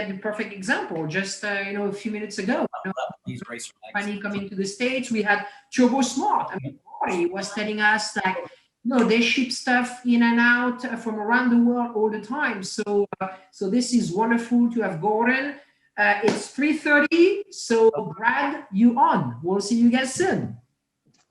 get the perfect example. Just a few minutes ago, these racer company coming to the States, we had Turbo Smart. I mean, he was telling us like, they ship stuff in and out from around the world all the time. So this is wonderful to have Gordon. It's 3:30. So Brad, you on. We'll see you guys soon.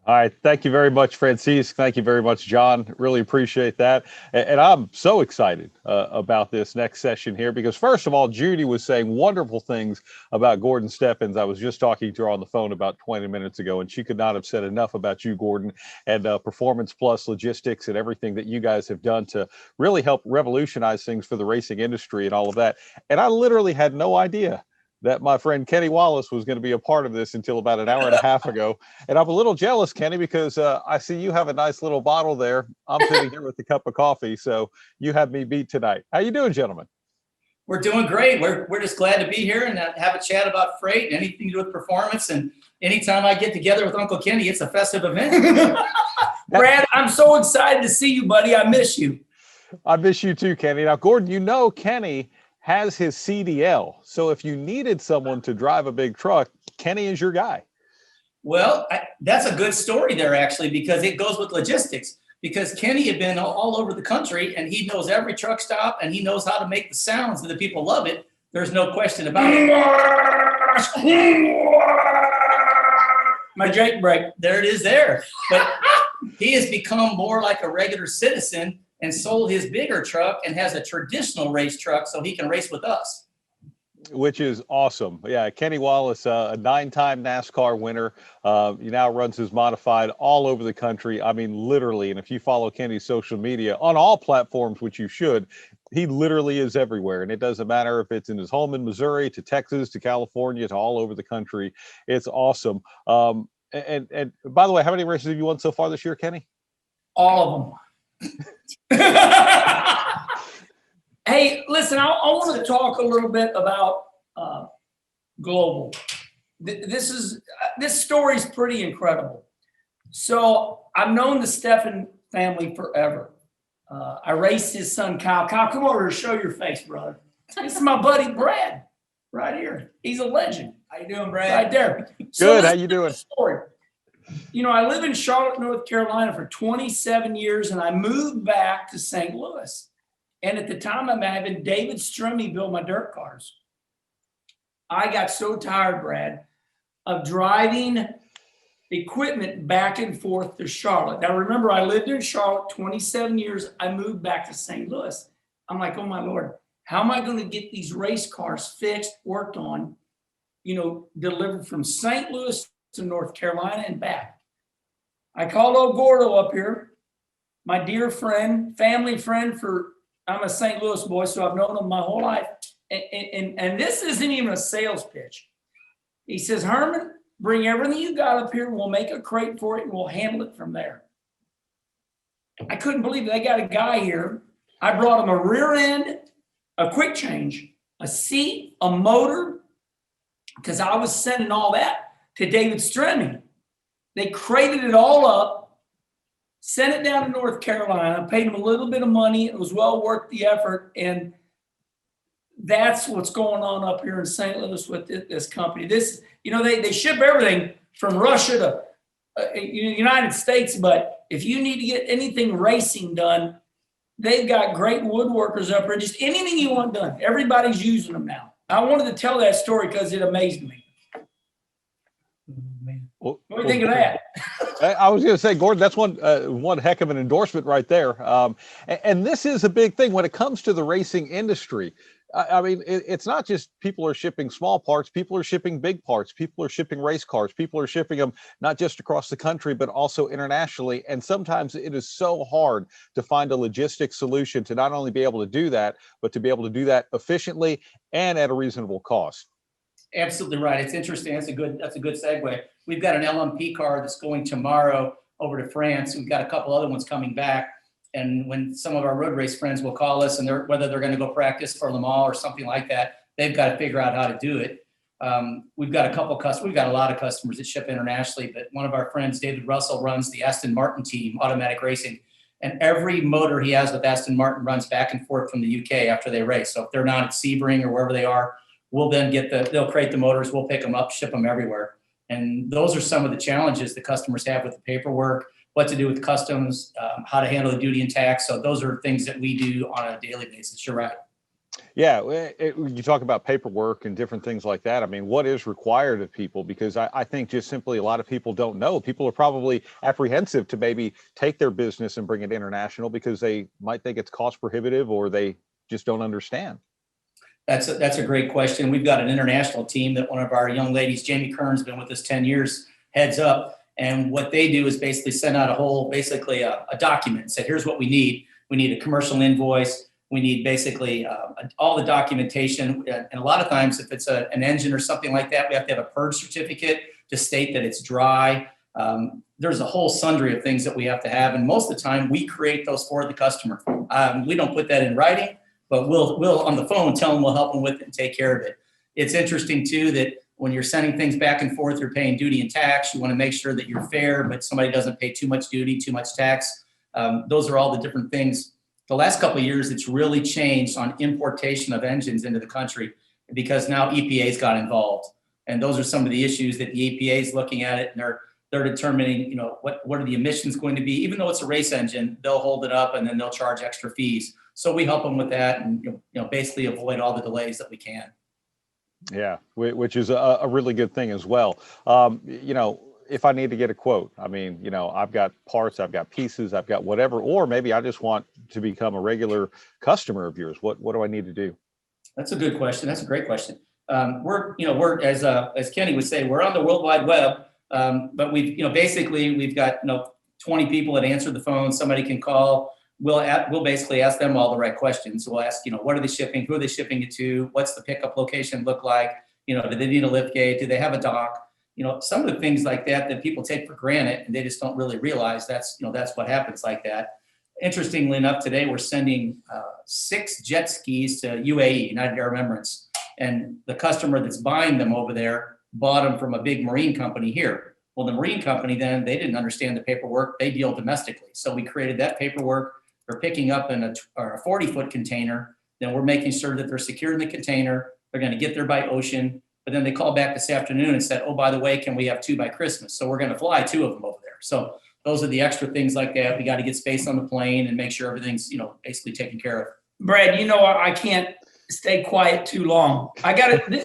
All right. Thank you very much, Francisque. Thank you very much, John. Really appreciate that. And I'm so excited about this next session here because, first of all, Judy was saying wonderful things about Gordon Stephens. I was just talking to her on the phone about 20 minutes ago, and she could not have said enough about you, Gordon, and Performance Plus Logistics and everything that you guys have done to really help revolutionize things for the racing industry and all of that. And I literally had no idea that my friend Kenny Wallace was going to be a part of this until about an hour and a half ago. And I'm a little jealous, Kenny, because I see you have a nice little bottle there. I'm sitting here with a cup of coffee, so you have me beat tonight. How you doing, gentlemen? We're doing great. We're just glad to be here and have a chat about freight, anything to do with performance. And anytime I get together with Uncle Kenny, it's a festive event. Brad, I'm so excited to see you, buddy. I miss you. I miss you too, Kenny. Now, Gordon, Kenny has his CDL. So if you needed someone to drive a big truck, Kenny is your guy. Well, that's a good story there, actually, because it goes with logistics. Because Kenny had been all over the country, and he knows every truck stop, and he knows how to make the sounds, and the people love it. There's no question about it. My Jake break. There it is there. But he has become more like a regular citizen and sold his bigger truck and has a traditional race truck so he can race with us. Which is awesome. Yeah, Kenny Wallace, a 9-time NASCAR winner. He now runs his modified all over the country. I mean, literally. And if you follow Kenny's social media on all platforms, which you should, he literally is everywhere. And it doesn't matter if it's in his home in Missouri, to Texas, to California, to all over the country. It's awesome. And by the way, how many races have you won so far this year, Kenny? All of them. Hey, listen, I want to talk a little bit about global. This story is pretty incredible. So I've known the Steffen family forever. I raced his son, Kyle. Kyle, come over and show your face, brother. This is my buddy, Brad, right here. He's a legend. How you doing, Brad? Right there. Good. How you doing? Story. I live in Charlotte, North Carolina for 27 years, and I moved back to St. Louis. And at the time, I'm having David Stremme build my dirt cars. I got so tired, Brad, of driving equipment back and forth to Charlotte. Now, remember, I lived in Charlotte 27 years. I moved back to St. Louis. I'm like, oh, my Lord, how am I going to get these race cars fixed, worked on, delivered from St. Louis to North Carolina and back? I called old Gordo up here, my dear friend, family friend I'm a St. Louis boy, so I've known him my whole life. And this isn't even a sales pitch. He says, Herman, bring everything you got up here. We'll make a crate for it and we'll handle it from there. I couldn't believe it. They got a guy here. I brought him a rear end, a quick change, a seat, a motor, because I was sending all that to David Stremme. They crated it all up, sent it down to North Carolina, paid him a little bit of money. It was well worth the effort. And that's what's going on up here in St. Louis with this company. They ship everything from Russia to United States, but if you need to get anything racing done, they've got great woodworkers up here. Just anything you want done. Everybody's using them now. I wanted to tell that story because it amazed me. What do you think of that? I was going to say, Gordon, that's one heck of an endorsement right there. And this is a big thing when it comes to the racing industry. I mean, it's not just people are shipping small parts. People are shipping big parts. People are shipping race cars. People are shipping them not just across the country, but also internationally. And sometimes it is so hard to find a logistic solution to not only be able to do that, but to be able to do that efficiently and at a reasonable cost. Absolutely right. It's interesting. That's a good segue. We've got an LMP car that's going tomorrow over to France. We've got a couple other ones coming back. And when some of our road race friends will call us and whether they're going to go practice for Le Mans or something like that, they've got to figure out how to do it. We've got a lot of customers that ship internationally, but one of our friends, David Russell, runs the Aston Martin team, Automatic Racing. And every motor he has with Aston Martin runs back and forth from the UK after they race. So if they're not at Sebring or wherever they are, we'll then they'll crate the motors, we'll pick them up, ship them everywhere. And those are some of the challenges the customers have with the paperwork, what to do with customs, how to handle the duty and tax. So those are things that we do on a daily basis. You're right. Yeah, you talk about paperwork and different things like that. I mean, what is required of people? Because I think just simply a lot of people don't know. People are probably apprehensive to maybe take their business and bring it international because they might think it's cost prohibitive or they just don't understand. That's a great question. We've got an international team that one of our young ladies, Jamie Kern's been with us 10 years, heads up. And what they do is basically send out a document, say, here's what we need. We need a commercial invoice. We need basically all the documentation. And a lot of times, if it's an engine or something like that, we have to have a purge certificate to state that it's dry. There's a whole sundry of things that we have to have. And most of the time, we create those for the customer. We don't put that in writing, but we'll on the phone tell them we'll help them with it and take care of it. It's interesting, too, that when you're sending things back and forth, you're paying duty and tax. You want to make sure that you're fair, but somebody doesn't pay too much duty, too much tax. Those are all the different things. The last couple of years, it's really changed on importation of engines into the country because now EPA's got involved. And those are some of the issues that the EPA is looking at it, and they're determining, what are the emissions going to be. Even though it's a race engine, they'll hold it up and then they'll charge extra fees. So we help them with that and basically avoid all the delays that we can. Yeah, which is a really good thing as well. If I need to get a quote, I mean, I've got parts, I've got pieces, I've got whatever, or maybe I just want to become a regular customer of yours. What do I need to do? That's a good question. That's a great question. We're as Kenny would say, we're on the World Wide Web, but we've got 20 people that answer the phone. Somebody can call. We'll basically ask them all the right questions. We'll ask, what are they shipping? Who are they shipping it to? What's the pickup location look like? Do they need a lift gate? Do they have a dock? Some of the things like that people take for granted and they just don't really realize that's what happens like that. Interestingly enough, today we're sending 6 jet skis to UAE, United Arab Emirates, and the customer that's buying them over there bought them from a big marine company here. Well, the marine company then, they didn't understand the paperwork. They deal domestically. So we created that paperwork. They're picking up in a 40-foot container. Then we're making sure that they're secure in the container. They're going to get there by ocean. But then they called back this afternoon and said, oh, by the way, can we have 2 by Christmas? So we're going to fly 2 of them over there. So those are the extra things like that. We got to get space on the plane and make sure everything's, basically taken care of. Brad, I can't stay quiet too long. I got to,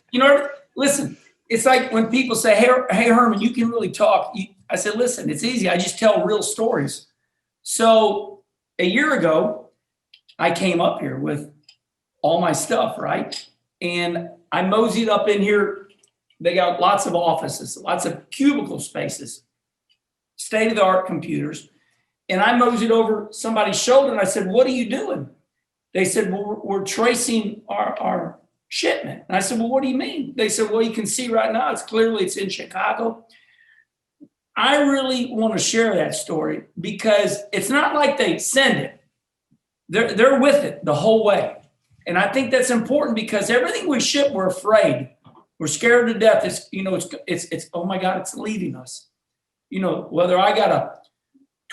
listen, it's like when people say, hey, Herman, you can really talk. I said, listen, it's easy. I just tell real stories. So a year ago, I came up here with all my stuff, right? And I moseyed up in here. They got lots of offices, lots of cubicle spaces, state-of-the-art computers. And I moseyed over somebody's shoulder and I said, what are you doing? They said, well, we're tracing our shipment. And I said, well, what do you mean? They said, well, you can see right now, it's in Chicago. I really want to share that story because it's not like they send it. They're with it the whole way. And I think that's important because everything we ship, we're afraid. We're scared to death. It's oh my God, it's leaving us. Whether I got a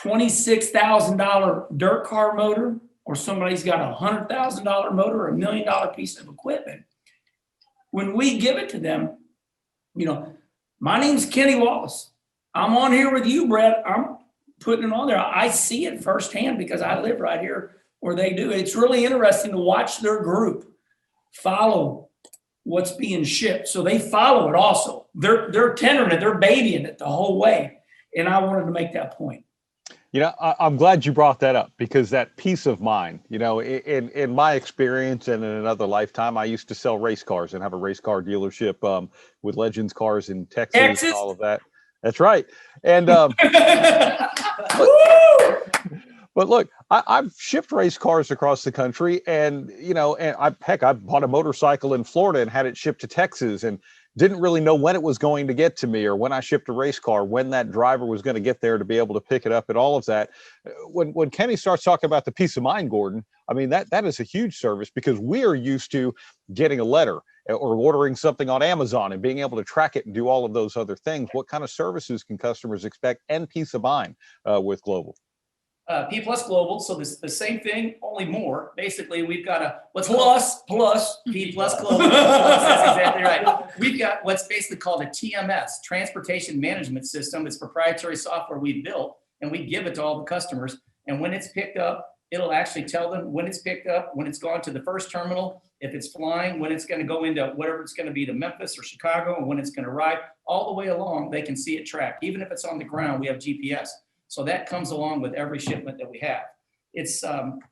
$26,000 dirt car motor or somebody's got a $100,000 motor or $1 million piece of equipment, when we give it to them, my name's Kenny Wallace. I'm on here with you, Brad. I'm putting it on there. I see it firsthand because I live right here where they do. It's really interesting to watch their group follow what's being shipped. So they follow it also. They're tendering it. They're babying it the whole way. And I wanted to make that point. I'm glad you brought that up because that peace of mind, in my experience and in another lifetime, I used to sell race cars and have a race car dealership with Legends cars in Texas and all of that. That's right. And but look, I've shipped race cars across the country and, I bought a motorcycle in Florida and had it shipped to Texas and didn't really know when it was going to get to me or when I shipped a race car, when that driver was going to get there to be able to pick it up and all of that. When Kenny starts talking about the peace of mind, Gordon, I mean, that is a huge service because we are used to getting a letter or ordering something on Amazon and being able to track it and do all of those other things. What kind of services can customers expect and peace of mind with Global? P plus global, so this the same thing, only more. Basically, we've got a what's Plus. P plus global. That's exactly right. We've got what's basically called a TMS, Transportation Management System. It's proprietary software we built, and we give it to all the customers. And when it's picked up, it'll actually tell them when it's picked up, when it's gone to the first terminal, if it's flying, when it's going to go into whatever it's going to be to Memphis or Chicago, and when it's going to arrive. All the way along, they can see it tracked. Even if it's on the ground, we have GPS. So that comes along with every shipment that we have. It's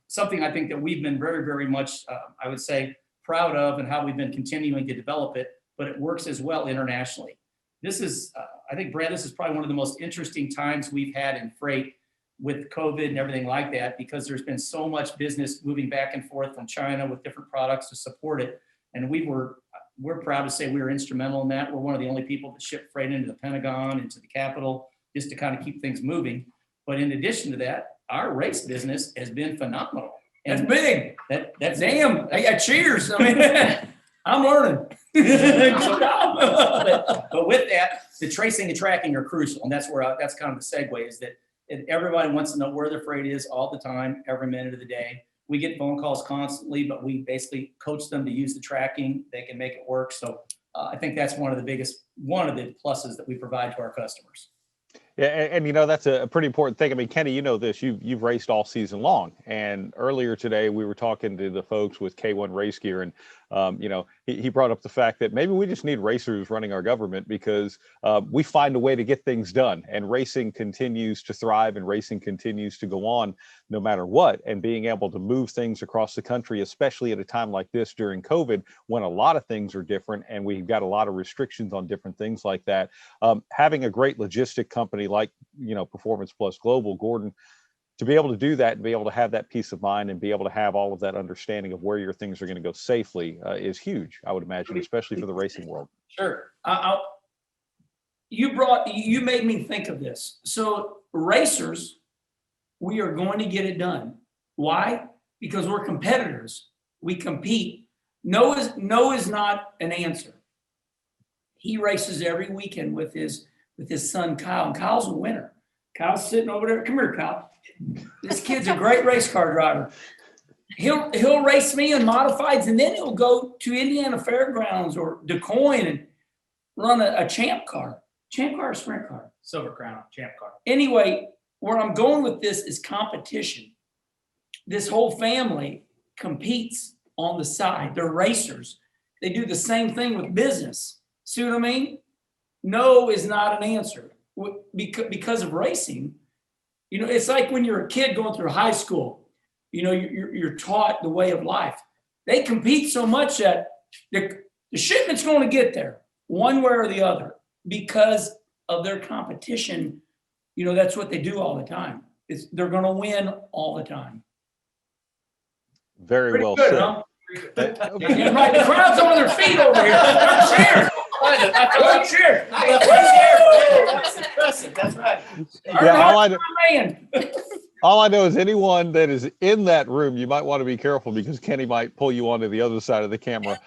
something I think that we've been very, very much, I would say, proud of, and how we've been continuing to develop it, but it works as well internationally. This is, I think, Brad, this is probably one of the most interesting times we've had in freight with COVID and everything like that, because there's been so much business moving back and forth from China with different products to support it. And we're proud to say we were instrumental in that. We're one of the only people that ship freight into the Pentagon, into the Capitol, just to kind of keep things moving. But in addition to that, our race business has been phenomenal. That's big. That's Damn. I got cheers. I mean, I'm learning. Good job. but with that, the tracing and tracking are crucial, and that's kind of the segue, is that everybody wants to know where their freight is all the time, every minute of the day. We get phone calls constantly, but we basically coach them to use the tracking. They can make it work. So I think that's one of the pluses that we provide to our customers. Yeah, and you know, that's a pretty important thing. I mean, Kenny, you know this, you've raced all season long. And earlier today, we were talking to the folks with K1 Race Gear, and you know, he brought up the fact that maybe we just need racers running our government, because we find a way to get things done, and racing continues to thrive, and racing continues to go on no matter what. And being able to move things across the country, especially at a time like this during COVID, when a lot of things are different and we've got a lot of restrictions on different things like that, having a great logistic company like, you know, Performance Plus Global, Gordon, to be able to do that and be able to have that peace of mind and be able to have all of that understanding of where your things are going to go safely is huge, I would imagine, especially for the racing world. Sure. You made me think of this. So racers, we are going to get it done. Why? Because we're competitors. We compete. No is not an answer. He races every weekend with his son Kyle, and Kyle's a winner. Kyle's sitting over there. Come here, Kyle. This kid's a great race car driver. He'll race me in modifieds, and then he'll go to Indiana Fairgrounds or DeCoin and run a champ car or sprint car. Silver Crown champ car. Anyway, where I'm going with this is competition. This whole family competes on the side. They're racers. They do the same thing with business. See what I mean? No is not an answer. Because of racing, you know, it's like when you're a kid going through high school, you know, you're taught the way of life. They compete so much that the shipment's going to get there one way or the other because of their competition. You know, that's what they do all the time. They're going to win all the time. Very Pretty well good, said. huh? Right, the crowd's on their feet over here. Cheers. Cheers. That's impressive. That's right. Yeah, all I know is anyone that is in that room, you might want to be careful, because Kenny might pull you onto the other side of the camera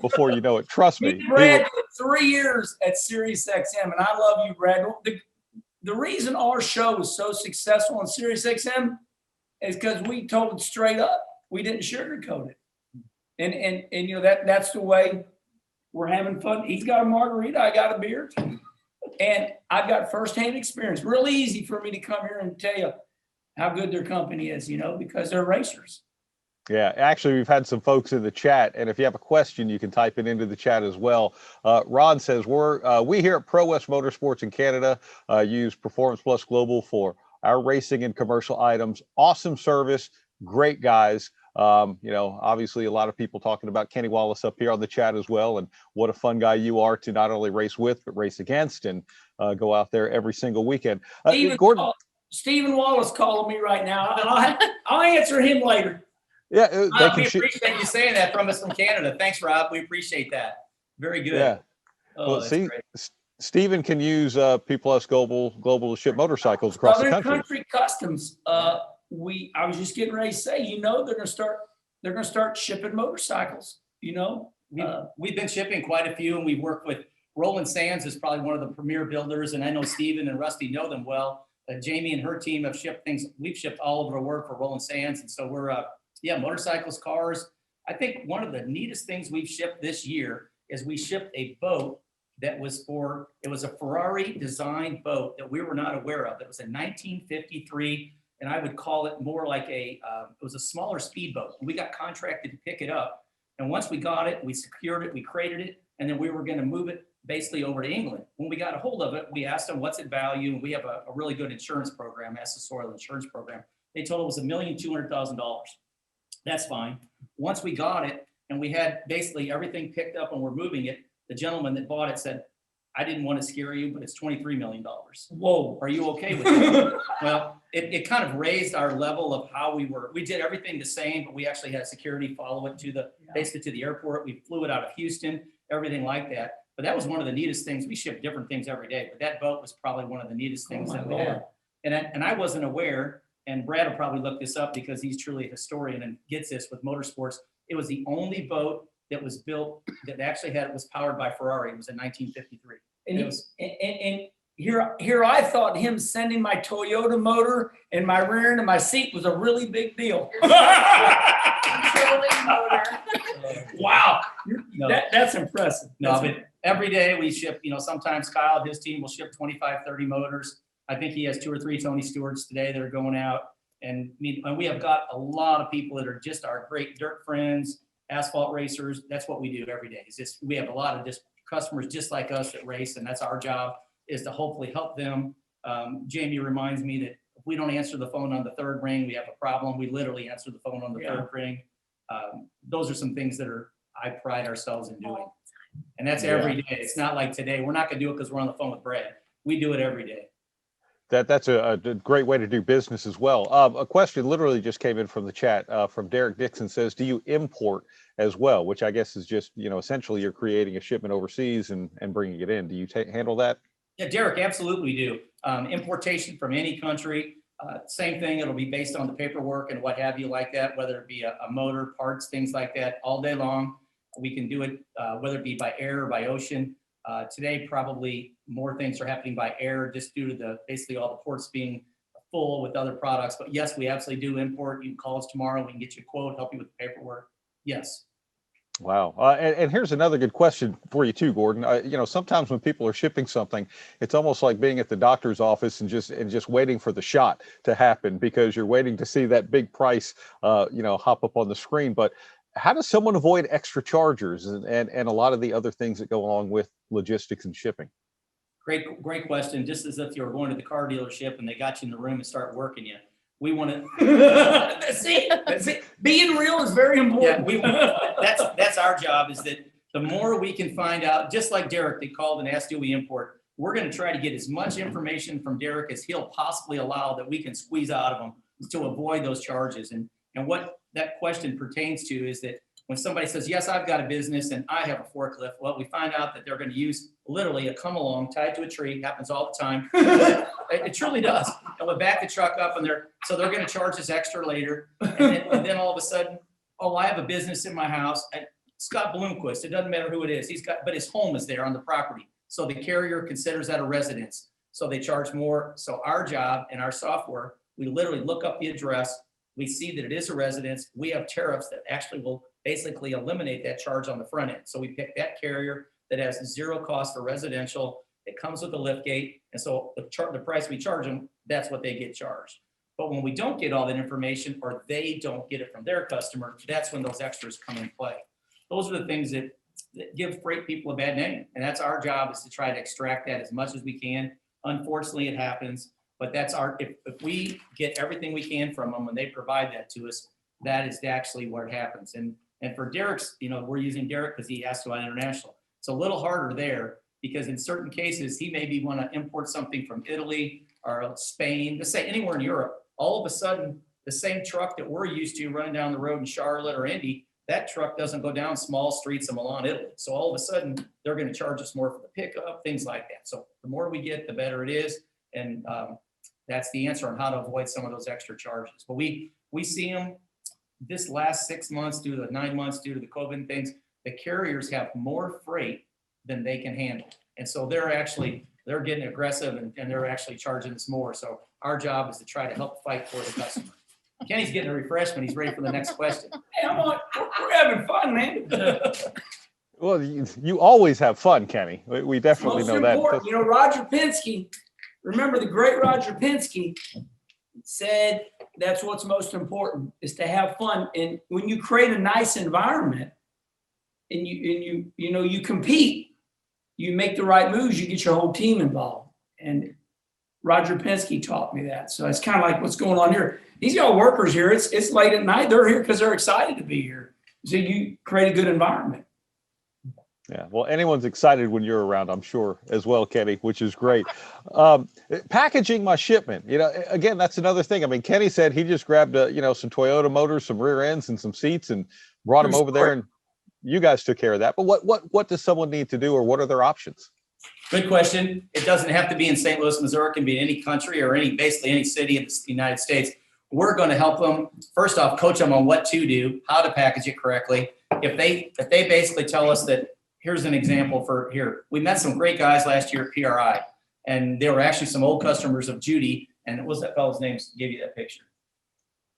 before you know it. Trust me. Brad, 3 years at Sirius XM, and I love you, Brad. The reason our show was so successful on Sirius XM is because we told it straight up. We didn't sugarcoat it. And you know, that's the way we're having fun. He's got a margarita, I got a beer. And I've got firsthand experience. Really easy for me to come here and tell you how good their company is, you know, because they're racers. Yeah, actually, we've had some folks in the chat, and if you have a question, you can type it into the chat as well. Ron says, we here at Pro West Motorsports in Canada use Performance Plus Global for our racing and commercial items. Awesome service, great guys. You know, obviously a lot of people talking about Kenny Wallace up here on the chat as well, and what a fun guy you are to not only race with, but race against, and go out there every single weekend. Gordon, Stephen Wallace calling me right now. I'll answer him later. Yeah, We appreciate you saying that from us from Canada. Thanks, Rob. We appreciate that. Very good. Yeah. Oh, well, see, Stephen can use P Plus Global to ship motorcycles across the country. Country Customs. I was just getting ready to say, you know, they're gonna start shipping motorcycles. You know, we've been shipping quite a few, and we work with Roland Sands is probably one of the premier builders, and I know Steven and Rusty know them well. Jamie and her team have shipped things. We've shipped all over the world for Rolling Sands. And so we're, yeah, motorcycles, cars. I think one of the neatest things we've shipped this year is we shipped a boat that was it was a Ferrari designed boat that we were not aware of. It was a 1953, and I would call it more like it was a smaller speedboat. We got contracted to pick it up. And once we got it, we secured it, we crated it, and then we were going to move it basically over to England. When we got a hold of it, we asked them what's it value, and we have a really good insurance program, accessorial insurance program. They told us it was $1,200,000. That's fine. Once we got it and we had basically everything picked up and we're moving it, the gentleman that bought it said, I didn't want to scare you, but it's $23 million. Whoa, are you okay with that? Well, it kind of raised our level of how we did everything the same, but we actually had security follow it to basically to the airport. We flew it out of Houston, everything like that. But that was one of the neatest things. We ship different things every day, but that boat was probably one of the neatest things that we had. And I wasn't aware, and Brad will probably look this up because he's truly a historian and gets this with motorsports. It was the only boat that was built that actually was powered by Ferrari. It was in 1953. And here I thought him sending my Toyota motor and my rear end of my seat was a really big deal. Wow, that's impressive. No, but every day we ship, sometimes Kyle and his team will ship 25, 30 motors. I think he has 2 or 3 Tony Stewarts today that are going out. And we have got a lot of people that are just our great dirt friends, asphalt racers. That's what we do every day. It's just, we have a lot of just customers just like us that race, and that's our job, is to hopefully help them. Jamie reminds me that if we don't answer the phone on the 3rd ring, we have a problem. We literally answer the phone on the 3rd ring. Those are some things that I pride ourselves in doing. And that's every day. It's not like today. We're not going to do it because we're on the phone with Brad. We do it every day. That's a great way to do business as well. A question literally just came in from the chat from Derek Dixon. Says, do you import as well? Which I guess is just, essentially you're creating a shipment overseas and bringing it in. Do you handle that? Yeah, Derek, absolutely do. Importation from any country, same thing. It'll be based on the paperwork and what have you like that, whether it be a motor, parts, things like that, all day long. We can do it, whether it be by air or by ocean. Today, probably more things are happening by air just due to basically all the ports being full with other products. But yes, we absolutely do import. You can call us tomorrow. We can get you a quote, help you with the paperwork. Yes. Wow. And here's another good question for you too, Gordon. Sometimes when people are shipping something, it's almost like being at the doctor's office and just waiting for the shot to happen because you're waiting to see that big price, hop up on the screen. But how does someone avoid extra charges and a lot of the other things that go along with logistics and shipping? Great question. Just as if you were going to the car dealership and they got you in the room and start working you. We want to see, being real is very important. Yeah, that's our job, is that the more we can find out, just like Derek, they called and asked, do we import? We're going to try to get as much information from Derek as he'll possibly allow that we can squeeze out of him to avoid those charges. And what that question pertains to is that when somebody says, yes, I've got a business and I have a forklift, well, we find out that they're going to use literally a come along tied to a tree. It happens all the time. It truly does. And we back the truck up and they're going to charge us extra later. And then all of a sudden, oh, I have a business in my house. Scott Bloomquist, it doesn't matter who it is. But his home is there on the property. So the carrier considers that a residence. So they charge more. So our job and our software, we literally look up the address. We see that it is a residence. We have tariffs that actually will basically eliminate that charge on the front end. So we pick that carrier that has 0 cost for residential. It comes with a lift gate. And so the price we charge them, that's what they get charged. But when we don't get all that information or they don't get it from their customer, that's when those extras come in play. Those are the things that give freight people a bad name. And that's our job, is to try to extract that as much as we can. Unfortunately, it happens. But that's if we get everything we can from them when they provide that to us, that is actually where it happens. And for Derek's, we're using Derek because he asked about international. It's a little harder there because in certain cases, he maybe want to import something from Italy or Spain, let's say anywhere in Europe. All of a sudden, the same truck that we're used to running down the road in Charlotte or Indy, that truck doesn't go down small streets in Milan, Italy. So all of a sudden, they're going to charge us more for the pickup, things like that. So the more we get, the better it is. And that's the answer on how to avoid some of those extra charges. But we see them this last 6 months, due to the 9 months, due to the COVID things, the carriers have more freight than they can handle. And so they're actually they're getting aggressive and they're actually charging us more. So our job is to try to help fight for the customer. Kenny's getting a refreshment. He's ready for the next question. Hey, we're having fun, man. Well, you always have fun, Kenny. We definitely Most know that. important, you know, Roger Penske, remember the great Roger Penske said that's what's most important is to have fun. And when you create a nice environment and you compete, you make the right moves, you get your whole team involved. And Roger Penske taught me that. So it's kind of like what's going on here. These got workers here. It's late at night. They're here because they're excited to be here. So you create a good environment. Yeah, well, anyone's excited when you're around, I'm sure, as well, Kenny, which is great. Packaging my shipment, you know, again, that's another thing. I mean, Kenny said he just grabbed, some Toyota motors, some rear ends, and some seats, and brought them over there, and you guys took care of that. But what does someone need to do, or what are their options? Good question. It doesn't have to be in St. Louis, Missouri. It can be in any country or basically any city in the United States. We're going to help them, first off, coach them on what to do, how to package it correctly. If they basically tell us that, here's an example for here. We met some great guys last year at PRI, and they were actually some old customers of Judy. And what was that fellow's name? Gave you that picture.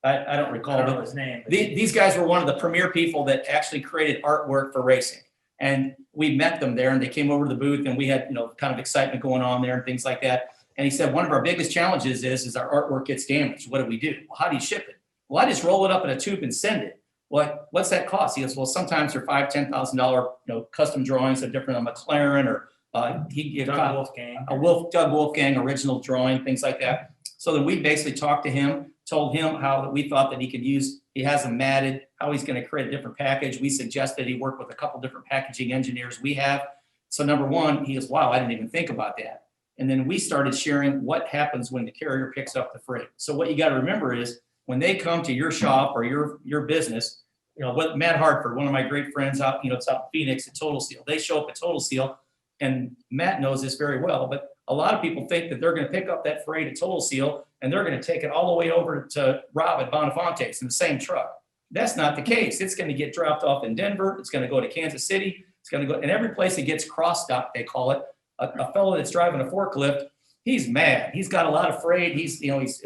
I don't recall. I don't know his name. These guys were one of the premier people that actually created artwork for racing. And we met them there, and they came over to the booth, and we had, kind of excitement going on there and things like that. And he said, one of our biggest challenges is our artwork gets damaged. What do we do? Well, how do you ship it? Well, I just roll it up in a tube and send it. What's that cost? He goes, well, sometimes they're $5,000, $10,000, custom drawings of different, a McLaren or Doug Wolfgang original drawing, things like that. So then we basically talked to him, told him how we thought that he has them matted, how he's going to create a different package. We suggested he work with a couple different packaging engineers we have. So number one, he goes, wow, I didn't even think about that. And then we started sharing what happens when the carrier picks up the freight. So what you got to remember is when they come to your shop or your business, what Matt Hartford, one of my great friends out, it's out in Phoenix at Total Seal. They show up at Total Seal, and Matt knows this very well, but a lot of people think that they're going to pick up that freight at Total Seal and they're going to take it all the way over to Rob at Bonafonte's in the same truck. That's not the case. It's going to get dropped off in Denver. It's going to go to Kansas City. It's going to go, and every place it gets cross-docked, they call it. A fellow that's driving a forklift, he's mad. He's got a lot of freight. His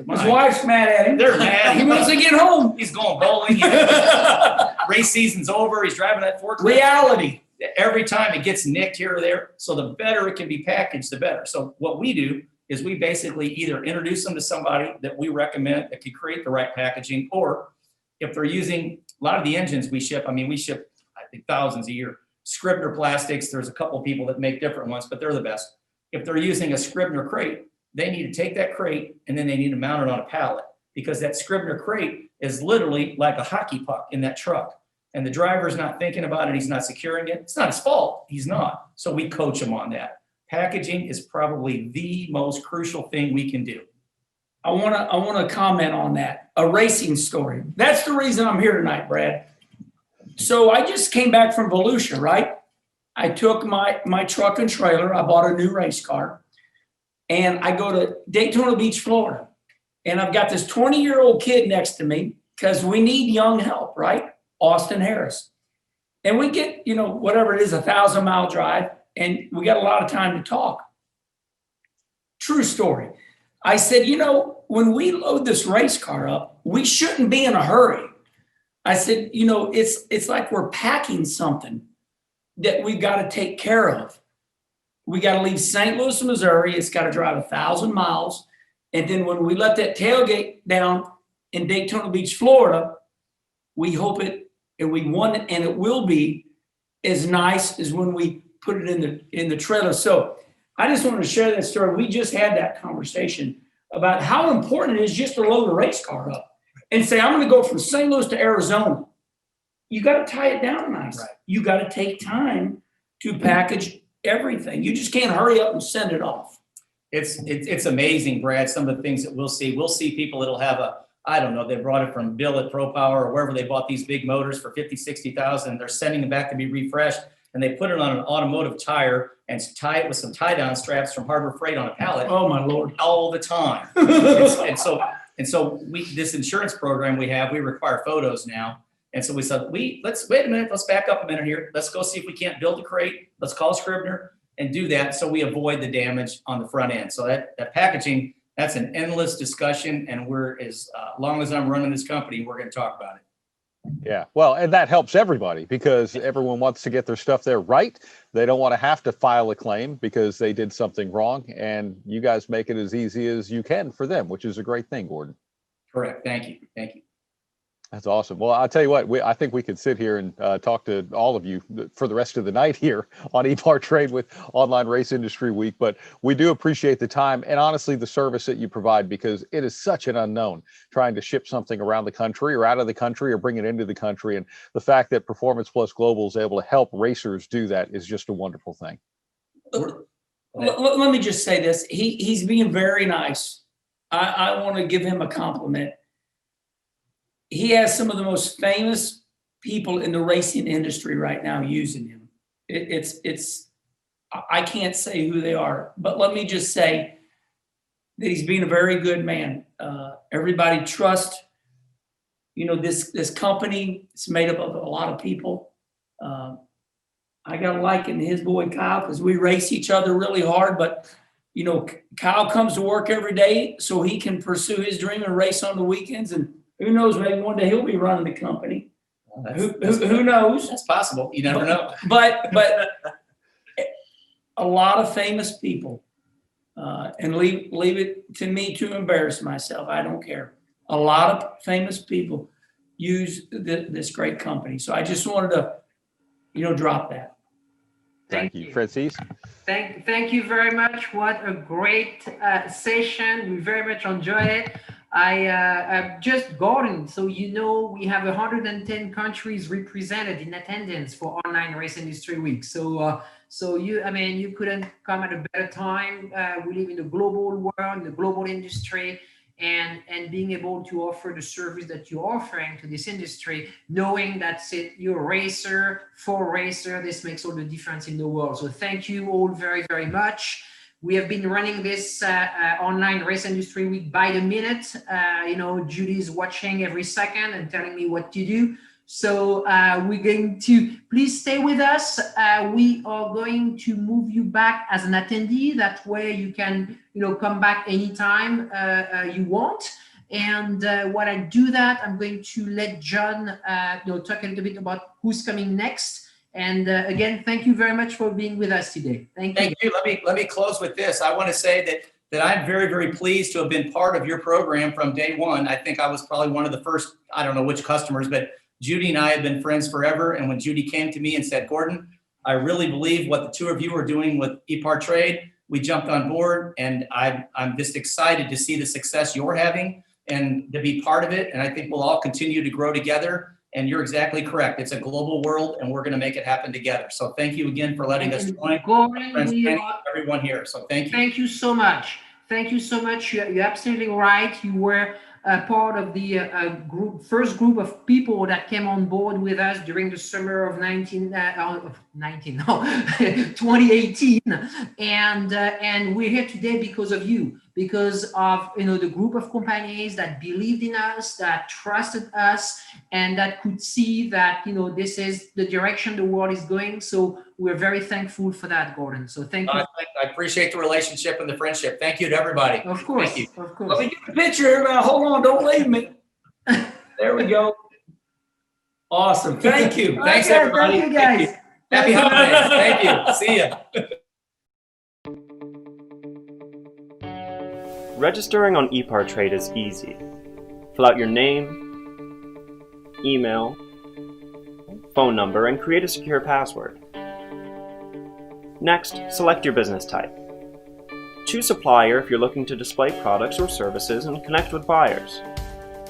wife's mad at him. They're mad. He wants to get home. He's going bowling. Race season's over. He's driving that forklift. Reality. Every time it gets nicked here or there. So the better it can be packaged, the better. So what we do is we basically either introduce them to somebody that we recommend that can create the right packaging, or if they're using a lot of the engines we ship, we ship, I think, thousands a year. Scribner Plastics, there's a couple of people that make different ones, but they're the best. If they're using a Scribner crate, they need to take that crate and then they need to mount it on a pallet, because that Scribner crate is literally like a hockey puck in that truck. And the driver's not thinking about it. He's not securing it. It's not his fault. He's not. So we coach him on that. Packaging is probably the most crucial thing we can do. I want to comment on that. A racing story. That's the reason I'm here tonight, Brad. So I just came back from Volusia, right? I took my truck and trailer. I bought a new race car, and I go to Daytona Beach, Florida. And I've got this 20-year-old kid next to me because we need young help, right? Austin Harris. And we get, whatever it is, 1,000-mile drive, and we got a lot of time to talk. True story. I said, when we load this race car up, we shouldn't be in a hurry. I said, it's like we're packing something that we've got to take care of. We got to leave St. Louis, Missouri. It's got to drive 1,000 miles. And then when we let that tailgate down in Daytona Beach, Florida, we hope it, and we want it, and it will be as nice as when we put it in the trailer. So I just wanted to share that story. We just had that conversation about how important it is just to load a race car up and say, I'm going to go from St. Louis to Arizona. You got to tie it down nice. Right. You got to take time to package everything. You just can't hurry up and send it off. It's amazing, Brad, some of the things that we'll see. We'll see people that'll have they brought it from Bill at Pro Power or wherever they bought these big motors for $50,000, $60,000. They're sending them back to be refreshed, and they put it on an automotive tire and tie it with some tie-down straps from Harbor Freight on a pallet. Oh my Lord! All the time. and so this insurance program we have, we require photos now. And so we said, let's wait a minute. Let's back up a minute here. Let's go see if we can't build a crate. Let's call Scribner and do that so we avoid the damage on the front end. So that packaging, that's an endless discussion, and we're as long as I'm running this company, we're going to talk about it. Yeah, well, and that helps everybody because everyone wants to get their stuff there right. They don't want to have to file a claim because they did something wrong, and you guys make it as easy as you can for them, which is a great thing, Gordon. Correct. Thank you. Thank you. That's awesome. Well, I'll tell you what, I think we could sit here and talk to all of you for the rest of the night here on EPARTRADE with Online Race Industry Week, but we do appreciate the time and honestly the service that you provide because it is such an unknown trying to ship something around the country or out of the country or bring it into the country. And the fact that Performance Plus Global is able to help racers do that is just a wonderful thing. Let me just say this. He's being very nice. I want to give him a compliment. He has some of the most famous people in the racing industry right now using him. I can't say who they are, but let me just say that he's being a very good man. Everybody trusts, this company. It's made up of a lot of people. I got to liken his boy Kyle because we race each other really hard, but Kyle comes to work every day so he can pursue his dream and race on the weekends. And who knows, maybe one day he'll be running the company. Who knows? That's possible. You never know. But a lot of famous people, and leave it to me to embarrass myself. I don't care. A lot of famous people use this great company. So I just wanted to, drop that. Thank you. Francis? Thank you very much. What a great session. We very much enjoyed it. I'm just Gordon. So, we have 110 countries represented in attendance for Online Race Industry Week. So you couldn't come at a better time. We live in a global world, in the global industry, and being able to offer the service that you're offering to this industry, knowing that you're a racer, for a racer, this makes all the difference in the world. So thank you all very, very much. We have been running this Online Race Industry Week by the minute. Judy's watching every second and telling me what to do. So we're going to, please stay with us. We are going to move you back as an attendee. That way you can, come back anytime you want. And while I do that, I'm going to let John, talk a little bit about who's coming next. And again, thank you very much for being with us today. Thank you. Let me close with this. I want to say that I'm very, very pleased to have been part of your program from day one. I think I was probably one of the first, I don't know which customers, but Judy and I have been friends forever. And when Judy came to me and said, Gordon, I really believe what the two of you are doing with EPARTRADE, we jumped on board, and I'm just excited to see the success you're having and to be part of it. And I think we'll all continue to grow together. And you're exactly correct. It's a global world, and we're going to make it happen together. So thank you again for letting us join. Gordon, everyone here. So thank you. Thank you so much. Thank you so much. You're absolutely right. You were part of the first group of people that came on board with us during the summer of 2018, and we're here today because of you, because of the group of companies that believed in us, that trusted us, and that could see that this is the direction the world is going. So we're very thankful for that, Gordon. So thank you. I appreciate the relationship and the friendship. Thank you to everybody. Of course, Thank you. of course. Let me get a picture. Hold on, don't leave me. There we go. Awesome. Thank you. Thanks, Okay, everybody. Thank you, guys. Happy holidays. Thank you. See ya. Registering on EPARTRADE is easy. Fill out your name, email, phone number, and create a secure password. Next, select your business type. Choose supplier if you're looking to display products or services and connect with buyers.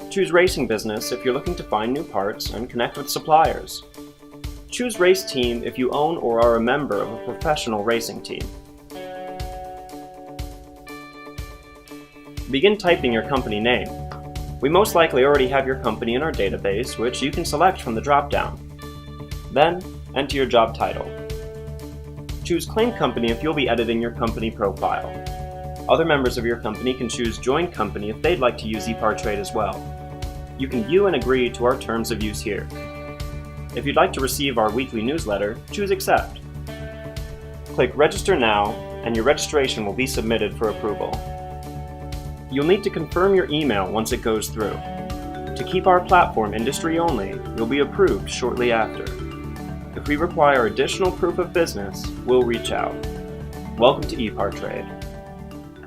Choose racing business if you're looking to find new parts and connect with suppliers. Choose race team if you own or are a member of a professional racing team. Begin typing your company name. We most likely already have your company in our database, which you can select from the drop-down. Then, enter your job title. Choose Claim Company if you'll be editing your company profile. Other members of your company can choose Join Company if they'd like to use EPARTRADE as well. You can view and agree to our terms of use here. If you'd like to receive our weekly newsletter, choose Accept. Click Register Now, and your registration will be submitted for approval. You'll need to confirm your email once it goes through. To keep our platform industry only, you'll be approved shortly after. If we require additional proof of business, we'll reach out. Welcome to EPARTRADE.